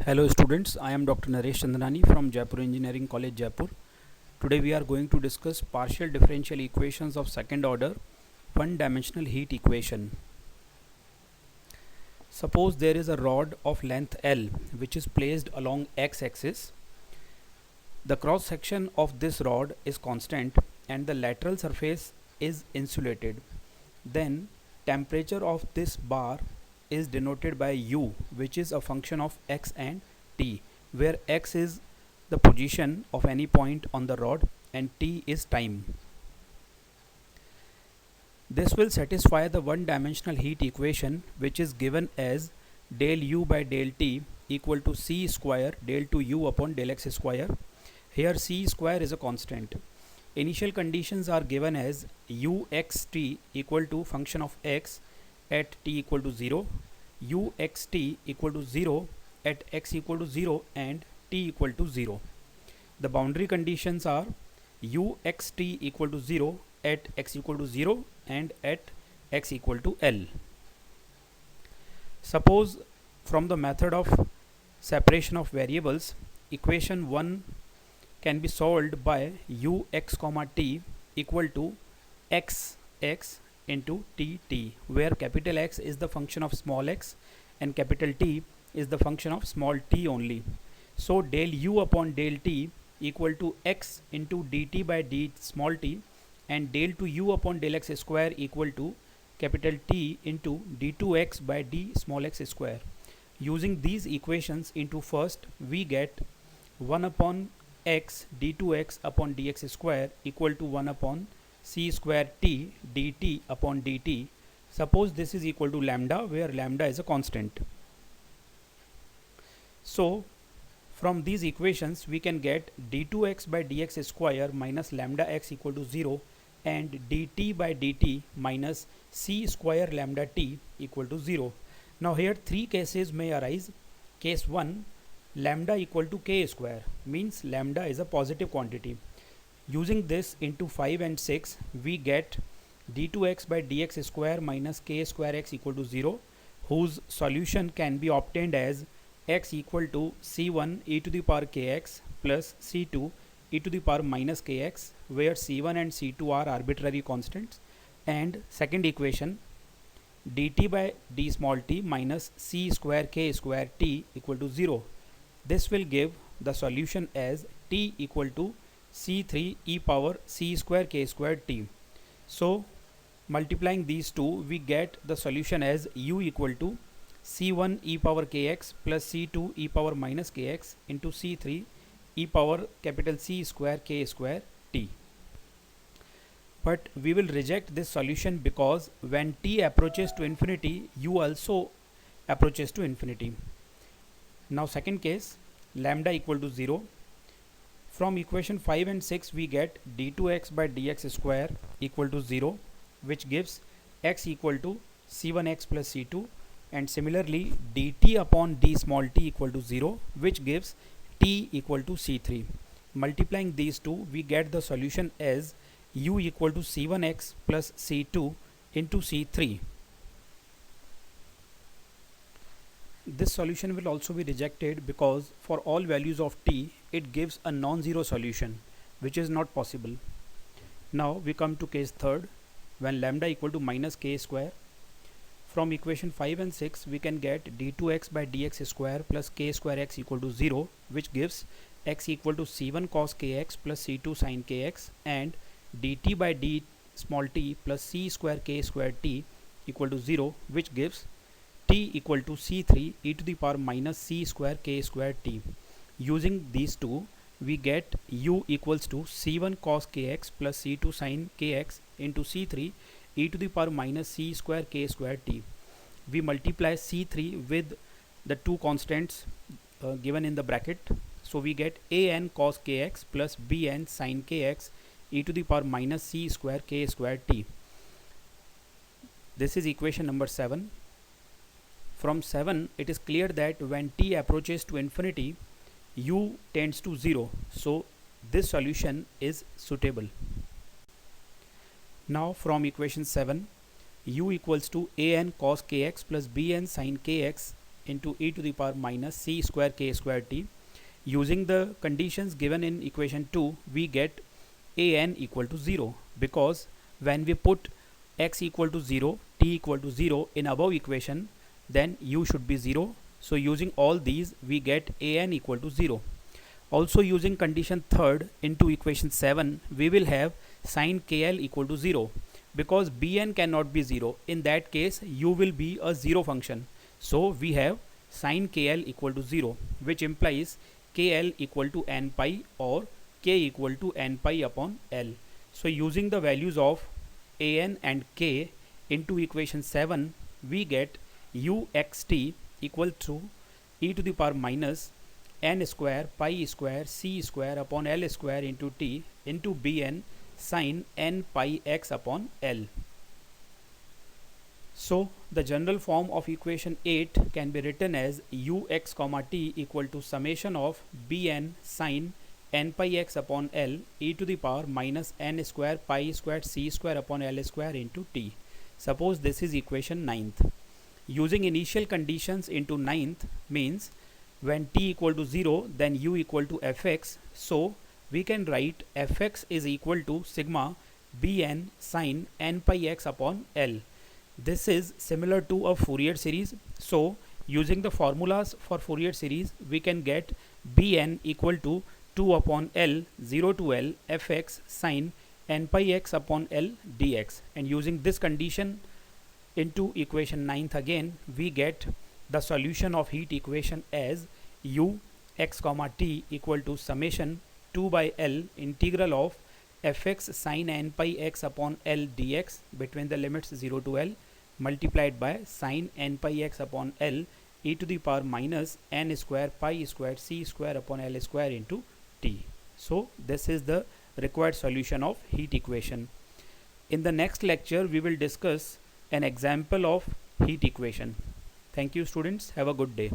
Hello students, I am Dr. Naresh Chandranani from Jaipur Engineering College, Jaipur. Today we are going to discuss partial differential equations of second order one-dimensional heat equation. Suppose there is a rod of length L which is placed along x-axis. The cross section of this rod is constant and the lateral surface is insulated. Then temperature of this bar is denoted by U, which is a function of x and t, where x is the position of any point on the rod and t is time. This will satisfy the one-dimensional heat equation, which is given as del U by del t equal to c square del to U upon del x square. Here c square is a constant. Initial conditions are given as uxt equal to function of x at t equal to 0, uxt equal to 0 at x equal to 0 and t equal to 0. The boundary conditions are uxt equal to 0 at x equal to 0 and at x equal to L. Suppose from the method of separation of variables, equation 1 can be solved by ux comma t equal to x into t, where capital X is the function of small x and capital T is the function of small t only. So del U upon del t equal to x into dt by d small t and del to U upon del x square equal to capital T into d2x by d small x square. Using these equations into first, we get 1 upon x d2x upon dx square equal to 1 upon c square t dt upon dt. Suppose this is equal to lambda, where lambda is a constant. So from these equations we can get d2x by dx square minus lambda x equal to 0 and dt by dt minus c square lambda t equal to 0. Now here three cases may arise. Case 1, lambda equal to k square, means lambda is a positive quantity. Using this into 5 and 6, we get d2x by dx square minus k square x equal to 0, whose solution can be obtained as x equal to c1 e to the power kx plus c2 e to the power minus kx, where c1 and c2 are arbitrary constants, and second equation dt by d small t minus c square k square t equal to 0. This will give the solution as t equal to c3 e power c square k square t. So multiplying these two, we get the solution as u equal to c1 e power kx plus c2 e power minus kx into c3 e power capital C square k square t. But we will reject this solution because when t approaches to infinity, u also approaches to infinity. Now second case, lambda equal to 0. From equation 5 and 6 we get d2x by dx square equal to 0, which gives x equal to c1x plus c2, and similarly dt upon d small t equal to 0, which gives t equal to c3. Multiplying these two, we get the solution as u equal to c1x plus c2 into c3. This solution will also be rejected because for all values of t, it gives a non-zero solution, which is not possible. Now we come to case third, when lambda equal to minus k square. From equation 5 and 6 we can get d2x by dx square plus k square x equal to 0, which gives x equal to c1 cos kx plus c2 sin kx, and dt by d small t plus c square k square t equal to 0, which gives t equal to c3 e to the power minus c square k square t. Using these two, we get u equals to c1 cos kx plus c2 sin kx into c3 e to the power minus c square k square t. We multiply c3 with the two constants given in the bracket, so we get an cos kx plus bn sin kx e to the power minus c square k square t. This is equation number 7. From 7, it is clear that when t approaches to infinity, u tends to 0, so this solution is suitable. Now from equation 7, u equals to an cos kx plus bn sin kx into e to the power minus c square k square t. Using the conditions given in equation 2, we get an equal to 0, because when we put x equal to 0, t equal to 0 in above equation, then u should be 0. So using all these, we get an equal to 0. Also using condition third into equation 7, we will have sin kl equal to 0, because bn cannot be 0. In that case, u will be a 0 function. So we have sin kl equal to 0, which implies kl equal to n pi or k equal to n pi upon l. So using the values of an and k into equation 7, we get uxt equal to e to the power minus n square pi square c square upon l square into t into bn sin n pi x upon l. So the general form of equation 8 can be written as ux comma t equal to summation of bn sin n pi x upon l e to the power minus n square pi square c square upon l square into t. Suppose this is equation 9th. Using initial conditions into 9th means when t equal to 0, then u equal to fx. So we can write fx is equal to sigma bn sin n pi x upon l. This is similar to a Fourier series. So using the formulas for Fourier series, we can get bn equal to 2 upon l 0 to l fx sin n pi x upon l dx. And using this condition into equation 9th again, we get the solution of heat equation as u x comma t equal to summation 2 by l integral of fx sin n pi x upon l dx between the limits 0 to l multiplied by sin n pi x upon l e to the power minus n square pi square c square upon l square into t. So this is the required solution of heat equation. In the next lecture, we will discuss an example of heat equation. Thank you students. Have a good day.